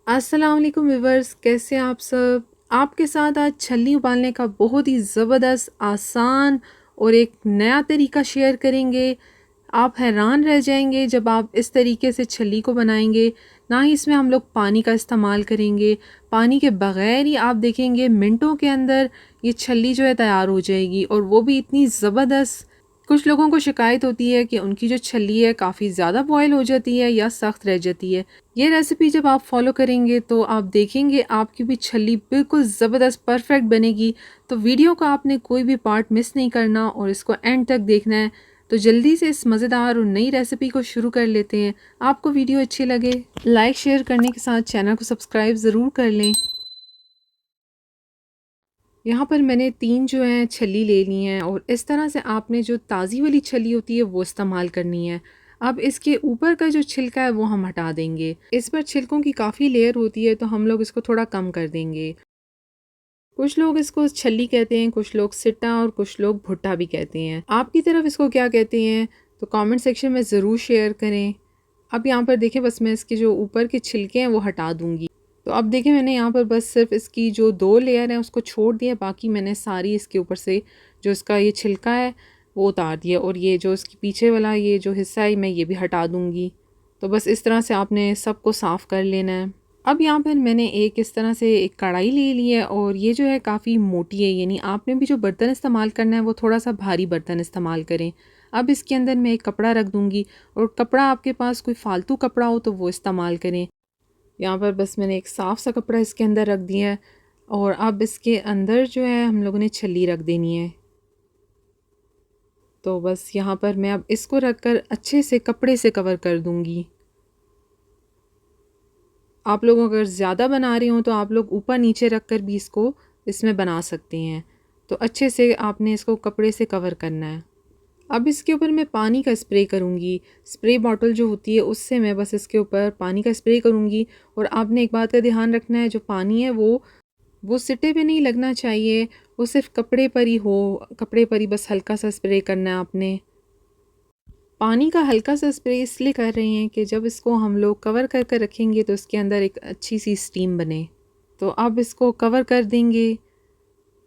अस्सलाम वालेकुम व्यूवर्स, कैसे हैं आप सब। आपके साथ आज छल्ली उबालने का बहुत ही ज़बरदस्त, आसान और एक नया तरीका शेयर करेंगे। आप हैरान रह जाएंगे जब आप इस तरीके से छल्ली को बनाएंगे। ना ही इसमें हम लोग पानी का इस्तेमाल करेंगे, पानी के बग़ैर ही आप देखेंगे मिनटों के अंदर ये छल्ली जो है तैयार हो जाएगी, और वो भी इतनी ज़बरदस्त। कुछ लोगों को शिकायत होती है कि उनकी जो छल्ली है काफ़ी ज़्यादा बॉयल हो जाती है या सख्त रह जाती है। ये रेसिपी जब आप फॉलो करेंगे तो आप देखेंगे आपकी भी छल्ली बिल्कुल ज़बरदस्त परफेक्ट बनेगी। तो वीडियो का आपने कोई भी पार्ट मिस नहीं करना और इसको एंड तक देखना है। तो जल्दी से इस मज़ेदार और नई रेसिपी को शुरू कर लेते हैं। आपको वीडियो अच्छी लगे लाइक शेयर करने के साथ चैनल को सब्सक्राइब ज़रूर कर लें। यहाँ पर मैंने 3 जो हैं छल्ली ले ली हैं, और इस तरह से आपने जो ताज़ी वाली छल्ली होती है वो इस्तेमाल करनी है। अब इसके ऊपर का जो छिलका है वो हम हटा देंगे। इस पर छिलकों की काफ़ी लेयर होती है, तो हम लोग इसको थोड़ा कम कर देंगे। कुछ लोग इसको छल्ली कहते हैं, कुछ लोग सिट्टा और कुछ लोग भुट्टा भी कहते हैं। आपकी तरफ इसको क्या कहते हैं तो कमेंट सेक्शन में ज़रूर शेयर करें। अब यहाँ पर देखें, बस मैं इसके जो ऊपर के छिलके हैं वो हटा दूँगी। तो अब देखिए, मैंने यहाँ पर बस सिर्फ इसकी जो 2 लेयर है उसको छोड़ दिया, बाकी मैंने सारी इसके ऊपर से जो इसका ये छिलका है वो उतार दिया, और ये जो इसके पीछे वाला ये जो हिस्सा है मैं ये भी हटा दूँगी। तो बस इस तरह से आपने सबको साफ़ कर लेना है। अब यहाँ पर मैंने एक इस तरह से एक कढ़ाई ले ली है, और ये जो है काफ़ी मोटी है, यानी आपने भी जो बर्तन इस्तेमाल करना है वो थोड़ा सा भारी बर्तन इस्तेमाल करें। अब इसके अंदर मैं एक कपड़ा रख दूँगी, और कपड़ा आपके पास कोई फ़ालतू कपड़ा हो तो वो इस्तेमाल करें। यहाँ पर बस मैंने एक साफ़ सा कपड़ा इसके अंदर रख दिया है, और अब इसके अंदर जो है हम लोगों ने छल्ली रख देनी है। तो बस यहाँ पर मैं अब इसको रख कर अच्छे से कपड़े से कवर कर दूँगी। आप लोग अगर ज़्यादा बना रहे हो तो आप लोग ऊपर नीचे रख कर भी इसको इसमें बना सकते हैं। तो अच्छे से आपने इसको कपड़े से कवर करना है। अब इसके ऊपर मैं पानी का स्प्रे करूँगी। स्प्रे बॉटल जो होती है उससे मैं बस इसके ऊपर पानी का स्प्रे करूँगी। और आपने एक बात का ध्यान रखना है, जो पानी है वो सिट्टे पे नहीं लगना चाहिए, वो सिर्फ कपड़े पर ही हो, कपड़े पर ही बस हल्का सा स्प्रे करना है आपने। पानी का हल्का सा स्प्रे इसलिए कर रहे हैं कि जब इसको हम लोग कवर कर कर रखेंगे तो इसके अंदर एक अच्छी सी स्टीम बने। तो अब इसको कवर कर देंगे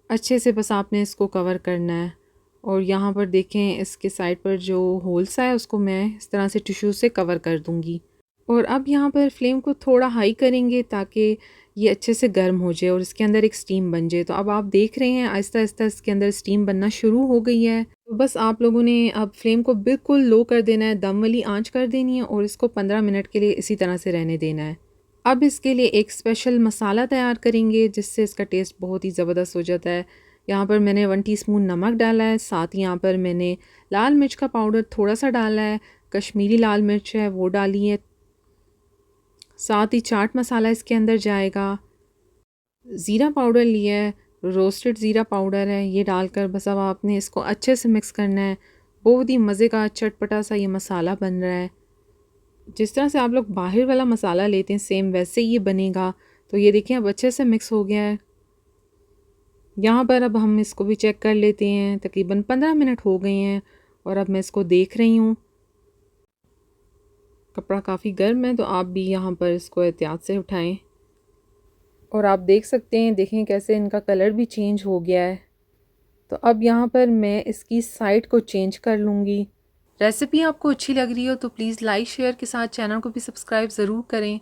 अच्छे से, बस आपने इसको कवर करना है। और यहाँ पर देखें, इसके साइड पर जो होल्स है उसको मैं इस तरह से टिश्यू से कवर कर दूँगी। और अब यहाँ पर फ्लेम को थोड़ा हाई करेंगे ताकि ये अच्छे से गर्म हो जाए और इसके अंदर एक स्टीम बन जाए। तो अब आप देख रहे हैं आहिस्ता आहिस्ता इसके अंदर स्टीम बनना शुरू हो गई है। तो बस आप लोगों ने अब फ्लेम को बिल्कुल लो कर देना है, दम वाली आंच कर देनी है, और इसको 15 मिनट के लिए इसी तरह से रहने देना है। अब इसके लिए एक स्पेशल मसाला तैयार करेंगे जिससे इसका टेस्ट बहुत ही ज़बरदस्त हो जाता है। यहाँ पर मैंने 1 टीस्पून नमक डाला है, साथ ही यहाँ पर मैंने लाल मिर्च का पाउडर थोड़ा सा डाला है, कश्मीरी लाल मिर्च है वो डाली है, साथ ही चाट मसाला इसके अंदर जाएगा, ज़ीरा पाउडर लिया है, रोस्टेड ज़ीरा पाउडर है, ये डालकर बस अब आपने इसको अच्छे से मिक्स करना है। बहुत ही मज़े का चटपटा सा ये मसाला बन रहा है। जिस तरह से आप लोग बाहर वाला मसाला लेते हैं सेम वैसे ही ये बनेगा। तो ये देखिए अब अच्छे से मिक्स हो गया है। यहाँ पर अब हम इसको भी चेक कर लेते हैं। तकरीबन 15 मिनट हो गए हैं और अब मैं इसको देख रही हूँ। कपड़ा काफ़ी गर्म है, तो आप भी यहाँ पर इसको एहतियात से उठाएं। और आप देख सकते हैं, देखें कैसे इनका कलर भी चेंज हो गया है। तो अब यहाँ पर मैं इसकी साइड को चेंज कर लूँगी। रेसिपी आपको अच्छी लग रही हो तो प्लीज़ लाइक शेयर के साथ चैनल को भी सब्सक्राइब ज़रूर करें।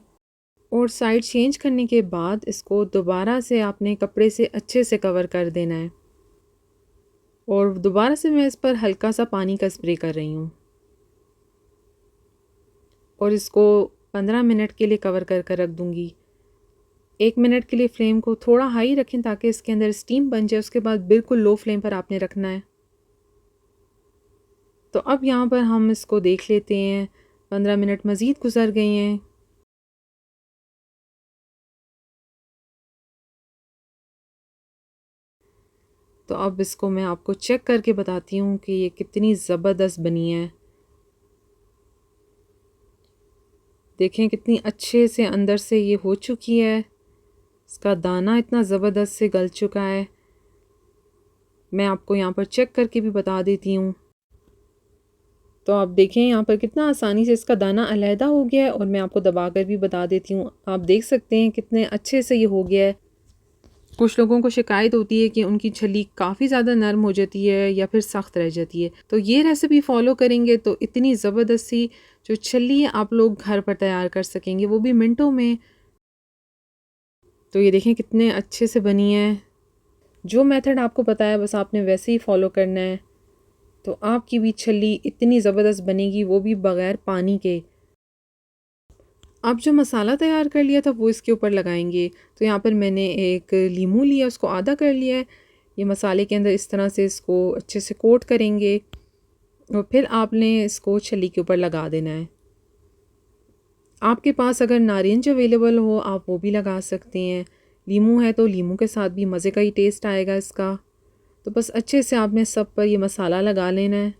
और साइड चेंज करने के बाद इसको दोबारा से आपने कपड़े से अच्छे से कवर कर देना है। और दोबारा से मैं इस पर हल्का सा पानी का स्प्रे कर रही हूँ, और इसको 15 मिनट के लिए कवर कर कर रख दूँगी। 1 मिनट के लिए फ्लेम को थोड़ा हाई रखें ताकि इसके अंदर स्टीम बन जाए। उसके बाद बिल्कुल लो फ्लेम पर आपने रखना है। तो अब यहाँ पर हम इसको देख लेते हैं। 15 मिनट मज़ीद गुजर गए हैं। तो अब इसको मैं आपको चेक करके बताती हूँ कि ये कितनी ज़बरदस्त बनी है। देखें कितनी अच्छे से अंदर से ये हो चुकी है। इसका दाना इतना ज़बरदस्त से गल चुका है। मैं आपको यहाँ पर चेक करके भी बता देती हूँ। तो आप देखें यहाँ पर कितना आसानी से इसका दाना अलहदा हो गया है, और मैं आपको दबाकर भी बता देती हूँ। आप देख सकते हैं कितने अच्छे से ये हो गया है। कुछ लोगों को शिकायत होती है कि उनकी छली काफ़ी ज़्यादा नरम हो जाती है या फिर सख्त रह जाती है। तो ये रेसिपी फॉलो करेंगे तो इतनी ज़बरदस्ती जो छली है आप लोग घर पर तैयार कर सकेंगे, वो भी मिनटों में। तो ये देखें कितने अच्छे से बनी है। जो मेथड आपको बताया बस आपने वैसे ही फॉलो करना है, तो आपकी भी छली इतनी ज़बरदस्त बनेगी, वो भी बग़ैर पानी के। अब जो मसाला तैयार कर लिया था वो इसके ऊपर लगाएंगे। तो यहाँ पर मैंने एक लीमू लिया, उसको आधा कर लिया है। ये मसाले के अंदर इस तरह से इसको अच्छे से कोट करेंगे, और फिर आपने इसको छली के ऊपर लगा देना है। आपके पास अगर नारंगी अवेलेबल हो आप वो भी लगा सकते हैं। लीमू है तो लीमू के साथ भी मज़े का ही टेस्ट आएगा इसका। तो बस अच्छे से आपने सब पर ये मसाला लगा लेना है।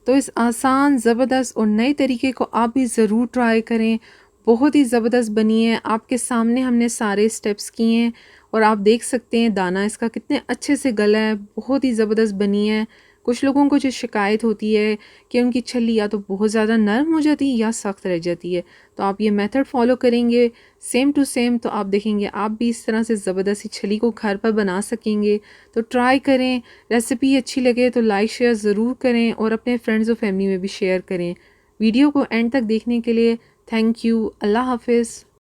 तो इस आसान, ज़बरदस्त और नए तरीके को आप भी ज़रूर ट्राई करें। बहुत ही ज़बरदस्त बनी है। आपके सामने हमने सारे स्टेप्स किए हैं, और आप देख सकते हैं दाना इसका कितने अच्छे से गला है। बहुत ही ज़बरदस्त बनी है। कुछ लोगों को जो शिकायत होती है कि उनकी छली या तो बहुत ज़्यादा नरम हो जाती है या सख्त रह जाती है, तो आप ये मेथड फॉलो करेंगे सेम टू सेम, तो आप देखेंगे आप भी इस तरह से ज़बरदस्ती छली को घर पर बना सकेंगे। तो ट्राई करें। रेसिपी अच्छी लगे तो लाइक शेयर ज़रूर करें, और अपने फ्रेंड्स और फैमिली में भी शेयर करें। वीडियो को एंड तक देखने के लिए थैंक यू। अल्लाह हाफिज़।